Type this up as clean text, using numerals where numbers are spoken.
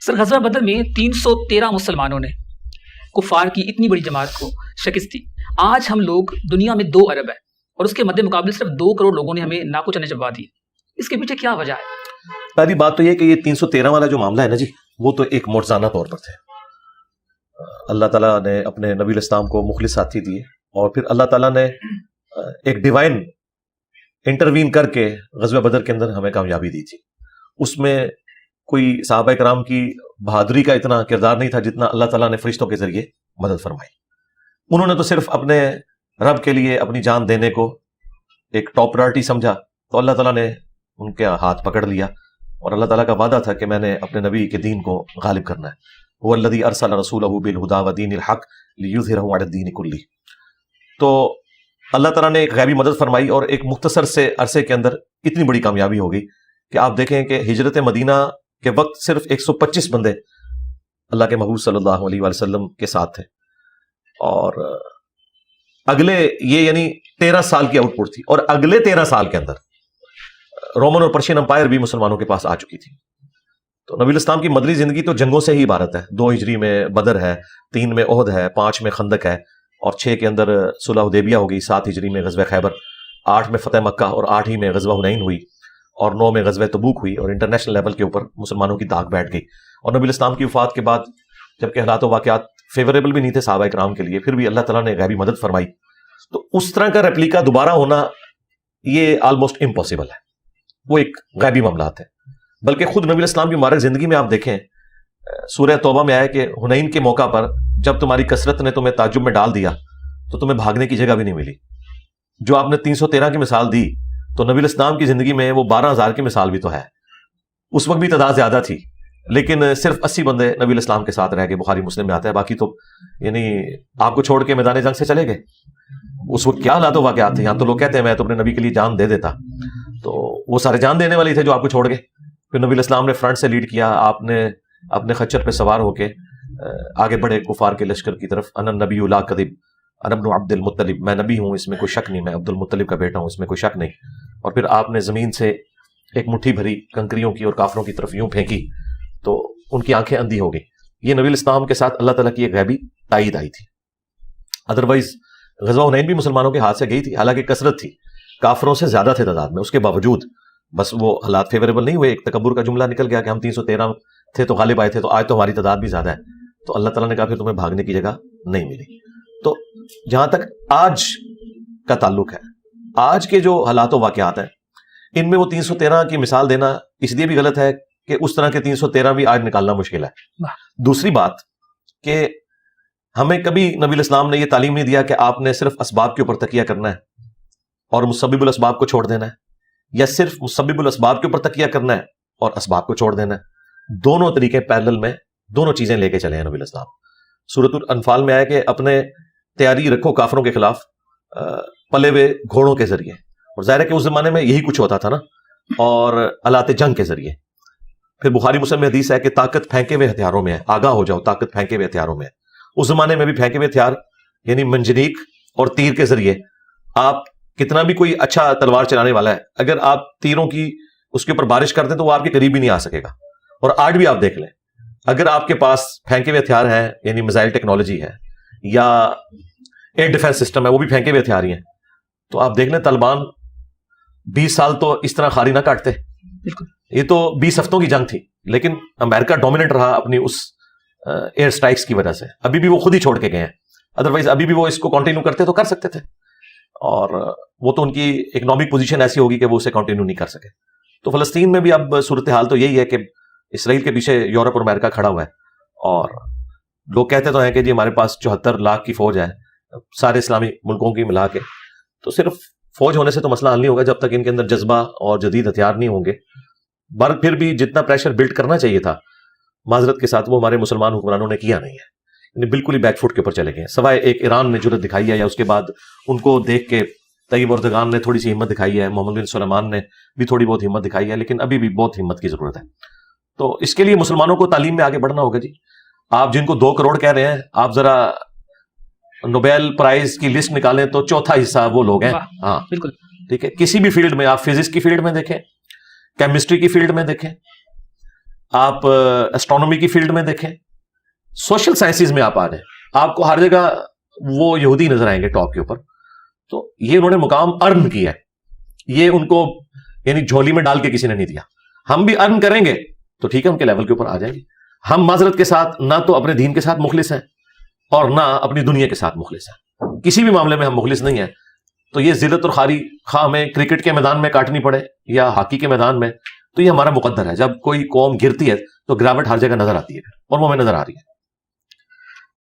سر غزوہ بدر میں 313 مسلمانوں نے کفار کی اتنی بڑی جماعت کو شکست دی. آج ہم لوگ دنیا میں 2 ارب ہیں اور اس کے مد مقابل صرف 2 کروڑ لوگوں نے ہمیں ناکو چنے چبا دی. اس کے پیچھے کیا وجہ ہے؟ پہلی بات تو یہ کہ یہ 313 والا جو معاملہ ہے نا جی، وہ تو ایک معجزانہ طور پر تھے. اللہ تعالیٰ نے اپنے نبی علیہ السلام کو مخلص ساتھی دیے اور پھر اللہ تعالیٰ نے ایک ڈیوائن انٹروین کر کے غزوہ بدر کے اندر ہمیں کامیابی دی تھی. اس میں کوئی صحابہ کرام کی بہادری کا اتنا کردار نہیں تھا جتنا اللہ تعالیٰ نے فرشتوں کے ذریعے مدد فرمائی. انہوں نے تو صرف اپنے رب کے لیے اپنی جان دینے کو ایک ٹاپ پرائرٹی سمجھا، تو اللہ تعالیٰ نے ان کے ہاتھ پکڑ لیا اور اللہ تعالیٰ کا وعدہ تھا کہ میں نے اپنے نبی کے دین کو غالب کرنا ہے. هو الذی ارسل رسولہ بالہدی ودین الحق لیظہرہ علی الدین کلہ. تو اللہ تعالیٰ نے ایک غیبی مدد فرمائی اور ایک مختصر سے عرصے کے اندر اتنی بڑی کامیابی ہو گئی کہ آپ دیکھیں کہ ہجرت مدینہ کے وقت صرف 125 بندے اللہ کے محبوب صلی اللہ علیہ وآلہ وسلم کے ساتھ تھے، اور اگلے یہ یعنی 13 سال کی آؤٹ پٹ تھی، اور اگلے 13 سال کے اندر رومن اور پرشین امپائر بھی مسلمانوں کے پاس آ چکی تھی. تو نبی الاسلام کی مدنی زندگی تو جنگوں سے ہی عبارت ہے. 2 ہجری میں بدر ہے، 3 میں احد ہے، 5 میں خندق ہے، اور 6 کے اندر صلح حدیبیہ ہو گئی، 7 ہجری میں غزوہ خیبر، 8 میں فتح مکہ، اور 8 ہی میں غزوہ حنین ہوئی، اور 9 میں غزوہ تبوک ہوئی، اور انٹرنیشنل لیول کے اوپر مسلمانوں کی داغ بیٹھ گئی. اور نبی الاسلام کی وفات کے بعد جبکہ حالات و واقعات فیوریبل بھی نہیں تھے صحابہ کرام کے لیے، پھر بھی اللہ تعالیٰ نے غیبی مدد فرمائی. تو اس طرح کا ریپلیکا دوبارہ ہونا یہ آلموسٹ امپاسبل ہے، وہ ایک غیبی معاملات ہے. بلکہ خود نبی الاسلام کی مبارک زندگی میں آپ دیکھیں، سورہ توبہ میں آیا کہ حنین کے موقع پر جب تمہاری کثرت نے تمہیں تعجب میں ڈال دیا تو تمہیں بھاگنے کی جگہ بھی نہیں ملی. جو آپ نے 313 کی مثال دی، تو نبی الاسلام کی زندگی میں وہ 12,000 کی مثال بھی تو ہے. اس وقت بھی تعداد زیادہ تھی، لیکن صرف 80 بندے نبی الاسلام کے ساتھ رہ گئے. بخاری مسلم میں آتا ہے، باقی تو یعنی آپ کو چھوڑ کے میدان جنگ سے چلے گئے. اس وقت کیا حالات و واقعات تھے. یہاں تو لوگ کہتے ہیں میں تو اپنے نبی کے لیے جان دے دیتا، تو وہ سارے جان دینے والے تھے جو آپ کو چھوڑ گئے. پھر نبی الاسلام نے فرنٹ سے لیڈ کیا، آپ نے اپنے خچر پہ سوار ہو کے آگے بڑھے کفار کے لشکر کی طرف. انا النبی لا کذب انا ابن عبد المطلب، میں نبی ہوں، اس میں کوئی شک نہیں، میں عبد المطلب کا بیٹا ہوں، اس میں کوئی شک نہیں. اور پھر آپ نے زمین سے ایک مٹھی بھری کنکریوں کی اور کافروں کی طرف یوں پھینکی تو ان کی آنکھیں اندھی ہو گئی. یہ نبی الاسلام کے ساتھ اللہ تعالیٰ کی ایک غیبی تائید آئی تھی. ادروائز غزوہ حنین بھی مسلمانوں کے ہاتھ سے گئی تھی، حالانکہ کثرت تھی، کافروں سے زیادہ تھے تعداد میں، اس کے باوجود بس وہ حالات فیوریبل نہیں ہوئے. ایک تکبر کا جملہ نکل گیا کہ ہم 313 تھے تو غالب آئے تھے، تو آج تو ہماری تعداد بھی زیادہ ہے. تو اللہ تعالیٰ نے کہا پھر تمہیں بھاگنے کی جگہ نہیں ملی. تو جہاں تک آج کا تعلق ہے، آج کے جو حالات و واقعات ہیں، ان میں وہ 313 کی مثال دینا اس لیے بھی غلط ہے کہ اس طرح کے 313 بھی آج نکالنا مشکل ہے. دوسری بات کہ ہمیں کبھی نبی الاسلام نے یہ تعلیم نہیں دیا کہ آپ نے صرف اسباب کے اوپر تکیہ کرنا ہے اور مسبب الاسباب کو چھوڑ دینا ہے، یا صرف مسبب الاسباب کے اوپر تکیہ کرنا ہے اور اسباب کو چھوڑ دینا ہے. دونوں طریقے پیرلل میں دونوں چیزیں لے کے چلے ہیں نبی الاسلام. سورۃ الانفال میں آیا کہ اپنے تیاری رکھو کافروں کے خلاف پلے ہوئے گھوڑوں کے ذریعے، اور ظاہر ہے کہ اس زمانے میں یہی کچھ ہوتا تھا نا، اور آلات جنگ کے ذریعے. پھر بخاری مسلم میں حدیث ہے کہ طاقت پھینکے ہوئے ہتھیاروں میں ہے، آگاہ ہو جاؤ، طاقت پھینکے ہوئے ہتھیاروں میں ہے. اس زمانے میں بھی پھینکے ہوئے ہتھیار یعنی منجنیق اور تیر کے ذریعے آپ کتنا بھی کوئی اچھا تلوار چلانے والا ہے، اگر آپ تیروں کی اس کے اوپر بارش کر دیں تو وہ آپ کے قریب بھی نہیں آ سکے گا. اور آج بھی آپ دیکھ لیں، اگر آپ کے پاس پھینکے ہوئے ہتھیار ہیں، یعنی میزائل ٹیکنالوجی ہے یا ایئر ڈیفینس سسٹم ہے، وہ بھی پھینکے ہوئے ہتھیار ہی ہیں، تو آپ دیکھ لیں طالبان 20 سال تو اس طرح خالی نہ کاٹتے. یہ تو 20 ہفتوں کی جنگ تھی، لیکن امریکہ ڈومیننٹ رہا اپنی اس ایئر سٹرائکس کی وجہ سے. ابھی بھی وہ خود ہی چھوڑ کے گئے ہیں، ادروائز ابھی بھی وہ اس کو کنٹینیو کرتے تو کر سکتے تھے، اور وہ تو ان کی اکنامک پوزیشن ایسی ہوگی کہ وہ اسے کنٹینیو نہیں کر سکے. تو فلسطین میں بھی اب صورتحال تو یہی ہے کہ اسرائیل کے پیچھے یورپ اور امریکہ کھڑا ہوا ہے، اور لوگ کہتے تو ہیں کہ جی ہمارے پاس 74 لاکھ کی فوج ہے سارے اسلامی ملکوں کی ملا کے. تو صرف فوج ہونے سے تو مسئلہ حل نہیں ہوگا جب تک ان کے اندر جذبہ اور جدید ہتھیار نہیں ہوں گے. پھر بھی جتنا پریشر بلڈ کرنا چاہیے تھا معذرت کے ساتھ وہ ہمارے مسلمان حکمرانوں نے کیا نہیں ہے، یعنی بالکل ہی بیک فٹ کے اوپر چلے گئے ہیں. سوائے ایک ایران نے جرأت دکھائی ہے، یا اس کے بعد ان کو دیکھ کے طیب اردگان نے تھوڑی سی ہمت دکھائی ہے، محمد بن سلیمان نے بھی تھوڑی بہت ہمت دکھائی ہے، لیکن ابھی بھی بہت ہمت کی ضرورت ہے. تو اس کے لیے مسلمانوں کو تعلیم میں آگے بڑھنا ہوگا. جی آپ جن کو 2 کروڑ کہہ رہے ہیں، آپ ذرا نوبیل پرائز کی لسٹ نکالیں تو چوتھا حصہ وہ لوگ ہیں. ہاں بالکل ٹھیک ہے. کسی بھی فیلڈ میں، آپ فزکس کی فیلڈ میں دیکھیں، کیمسٹری کی فیلڈ میں دیکھیں، آپ اسٹرانومی کی فیلڈ میں دیکھیں, سوشل سائنسز میں آپ آ جائیں, آپ کو ہر جگہ وہ یہودی نظر آئیں گے ٹاپ کے اوپر. تو یہ انہوں نے مقام ارن کیا ہے, یہ ان کو یعنی جھولی میں ڈال کے کسی نے نہیں دیا. ہم بھی ارن کریں گے تو ٹھیک ہے, ان کے لیول کے اوپر آ جائیں گے. ہم معذرت کے ساتھ نہ تو اپنے دین کے ساتھ مخلص ہیں اور نہ اپنی دنیا کے ساتھ مخلص ہیں, کسی بھی معاملے میں ہم مخلص نہیں ہیں. تو یہ ذلت اور خواری خواہ ہمیں کرکٹ کے میدان میں کاٹنی پڑے یا ہاکی کے میدان میں, تو یہ ہمارا مقدر ہے. جب کوئی قوم گرتی ہے تو گراوٹ ہر جگہ نظر آتی ہے, اور وہ ہمیں نظر آ رہی ہے.